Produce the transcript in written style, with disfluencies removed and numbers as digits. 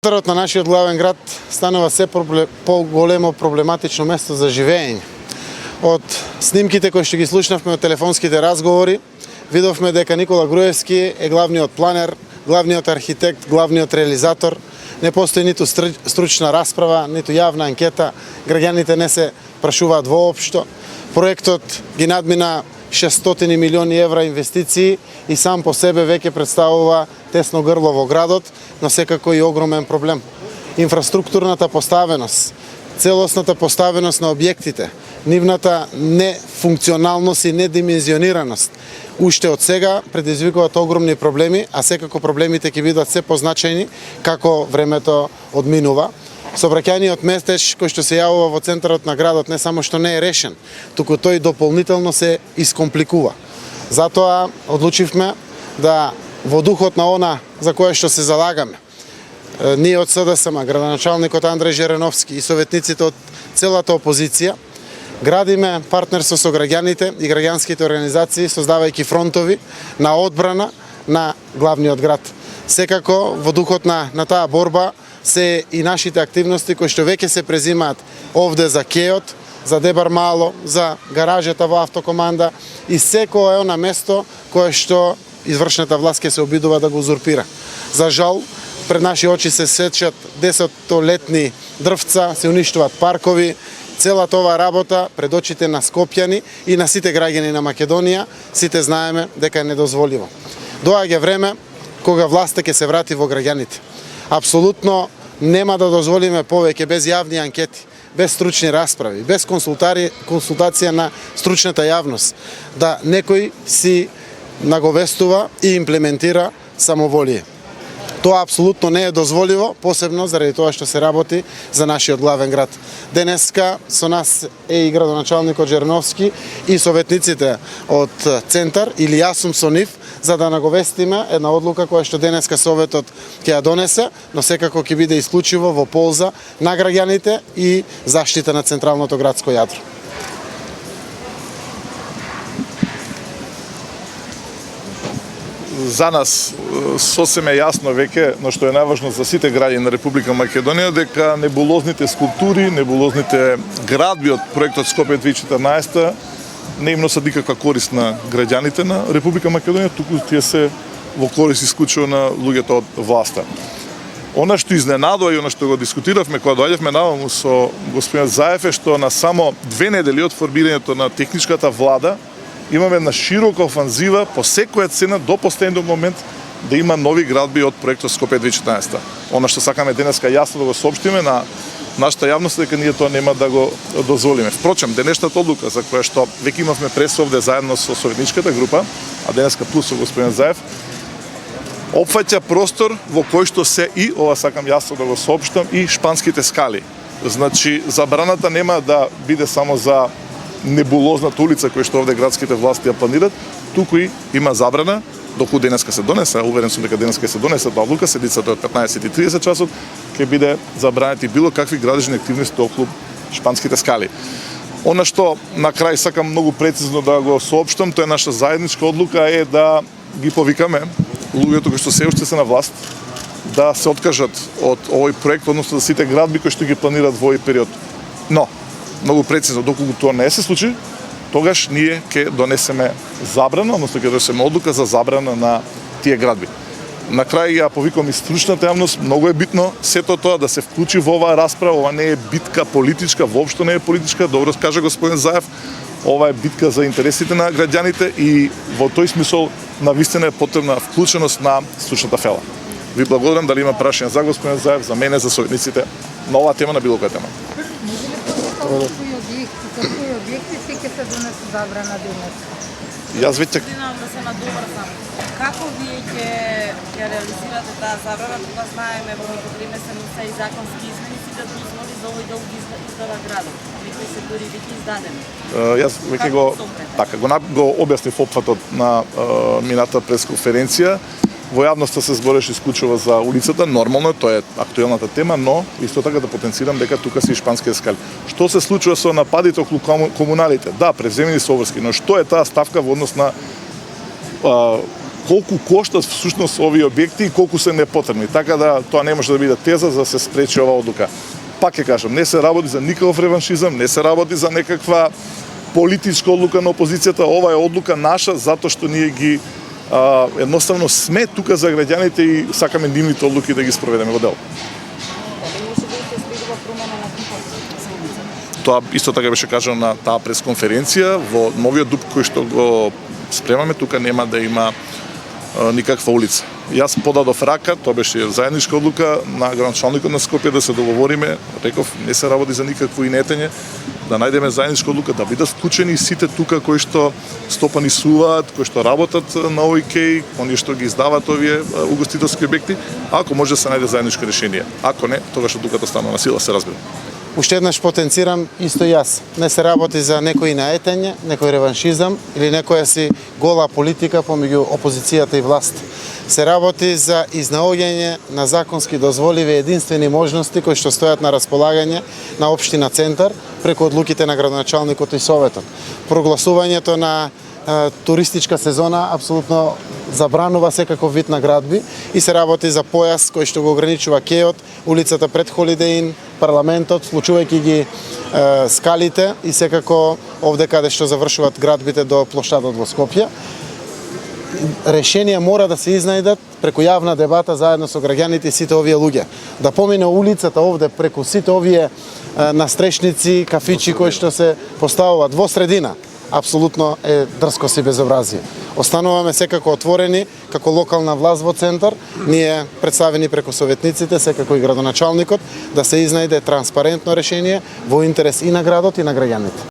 Центарот на нашиот главен град станува се поголемо проблематично место за живење. Од снимките кои што ги слушнавме од телефонските разговори, видовме дека Никола Груевски е главниот планер, главниот архитект, главниот реализатор. Не постои ниту стручна расправа, ниту јавна анкета, граѓаните не се прашуваат воопшто. Проектот ги надмина 600 милиони евра инвестиции и сам по себе веќе представува тесно грло во градот, но секако и огромен проблем. Инфраструктурната поставеност, целосната поставеност на објектите, нивната нефункционалност и недимензионираност уште од сега предизвикуваат огромни проблеми, а секако проблемите ќе бидат се позначајни како времето одминува. Сообраќајниот местеж кој што се јавува во центарот на градот не само што не е решен, туку тој дополнително се искомпликува. Затоа одлучивме да во духот на она за кое што се залагаме, ние од СДСМ, градоначалникот Андреј Жереновски и советниците од целата опозиција, градиме партнерство со граѓаните и граѓанските организации, создавајќи фронтови на одбрана на главниот град. Секако во духот на таа борба се и нашите активности кои што веќе се презимаат овде за Кеот, за Дебар Мало, за гаражата во Автокоманда и секое она место кое што извршната власт ќе се обидува да го узурпира. За жал, пред наши очи се сечат 10-летни дрвца, се уништуваат паркови. Целата оваа работа пред очите на скопјани и на сите граѓани на Македонија, сите знаеме дека е недозволиво. Доаѓа време кога власта ќе се врати во граѓаните. Апсолутно нема да дозволиме повеќе без јавни анкети, без стручни расправи, без консултација на стручната јавност, да некој си наговестува и имплементира самоволие. Тоа апсолутно не е дозволиво, посебно заради тоа што се работи за нашиот главен град. Денеска со нас е и градоначалникот Жерновски и советниците од Центар, или јас сум со нив, за да наговестиме една одлука која што денеска Советот ќе ја донесе, но секако ќе биде исклучиво во полза на граѓаните и заштита на централното градско јадро. За нас сосем е јасно веќе, но што е најважно за сите граѓани на Република Македонија, дека небулозните скулптури, небулозните градби од проектот Скопје 2014 не им носат никаква корист на граѓаните на Република Македонија, туку тие се во корист исклучиво на луѓето од власта. Она што изненадува и она што го дискутиравме кога доаѓавме наваму со господин Заев е што на само 2 недели од формирањето на техничката влада имаме една широка офанзива по секоја цена до последниот момент да има нови градби од проектот Скопје 2014. Она што сакаме денеска јасно да го соопштиме на нашата јавност дека ние тоа нема да го дозволиме. Впрочем, денешната одлука за која што веќе имавме прес овде заедно со советничката група, а денеска плюс со господин Заев, опфаќа простор во кој што се и, ова сакам јасно да го соопштам, и шпанските скали. Значи, забраната нема да биде само за небулозната улица која што овде градските власти ја планират, туку и има забрана, доколку денеска се донесе, уверен сум дека денеска се донесе таа одлука, седицата од 15:30 часот, ќе биде забранети било какви градежни активности околу шпанските скали. Она што на крај сакам многу прецизно да го соопштам, тоа е наша заедничка одлука е да ги повикаме луѓето кои што се уште се на власт да се откажат од овој проект, односно за сите градби кои што ги планираат во овој период. Но многу прецизно, доколку тоа не се случи, тогаш ние ќе донесеме забрана, односно ќе донесеме одлука за забрана на тие градби. На крај ја повикувам и стручната јавност, многу е битно сето тоа да се вклучи во оваа расправа, ова не е битка политичка, воопшто не е политичка, добро кажа господин Заев, ова е битка за интересите на граѓаните и во тој смисол навистина е потребна вклученост на стручната фела. Ви благодарам, дали има прашања за господин Заев, за мене, за советниците на оваа тема, на било која тема. Кои објекти ќе се донесе забрана денес? Јас веќе да се надобар само. Како вие ќе реализирате таа забрана, кога знаеме во некој време се носа и законски измени си да дозволи за овој дел издава градот, некои се дури веќе издадени. Јас веќе го објаснив опфатот на мината пресконференција. Во јавноста се збореше исклучува за улицата, нормално тоа е актуелната тема, но исто така да потенцирам дека тука се и шпанските скали. Што се случува со нападите околу комуналите? Да, превземени се обврски, но што е таа ставка во однос на колку коштат всушност овие објекти и колку се непотребни. Така да тоа не може да биде теза за да се спречи оваа одлука. Пак ќе кажам, не се работи за никаков реваншизам, не се работи за некаква политичка одлука на опозицијата, ова е одлука наша затоа што ние ги едноставно сме тука за граѓаните и сакаме нивните одлуки да ги спроведеме во дело. Дали може да се следува промена на типот? Тоа исто така беше кажано на таа пресконференција. Во новиот ДУП кој што го спремаме, тука нема да има никаква улица. Јас подадов рака, тоа беше заедничка одлука на градоначалникот на Скопје да се договориме. Реков, не се работи за никакво инетење, да најдеме заедничка одлука, да бидат вклучени сите тука кои што стопанисуваат, кои што работат на овој кеј, оние што ги издаваат овие угостителски објекти, ако може да се најде заедничко решение. Ако не, тогаш одлуката станува на сила, се разбира. Уште еднаш потенцирам исто јас. Не се работи за некој наетење, некој реваншизам или некоја си гола политика помеѓу опозицијата и власт. Се работи за изнаоѓање на законски дозволиви единствени можности кои што стојат на располагање на општина Центар преку одлуките на градоначалникот и советот. Прогласувањето на туристичка сезона апсолутно забранува секаков вид на градби и се работи за појас кој што го ограничува кејот, улицата пред Холидеј Ин, парламентот, вклучувајќи ги скалите и секако овде каде што завршуваат градбите до плоштадот во Скопје. Решенија мора да се изнајдат преку јавна дебата заедно со граѓаните и сите овие луѓе. Да помине улицата овде преку сите овие настрешници, кафичи кои што се поставуваат во средина, апсолутно е дрскост и безобразие. Остануваме секако отворени како локална власт во Центар, ние представени преку советниците, секако и градоначалникот, да се изнајде транспарентно решение во интерес и на градот и на граѓаните.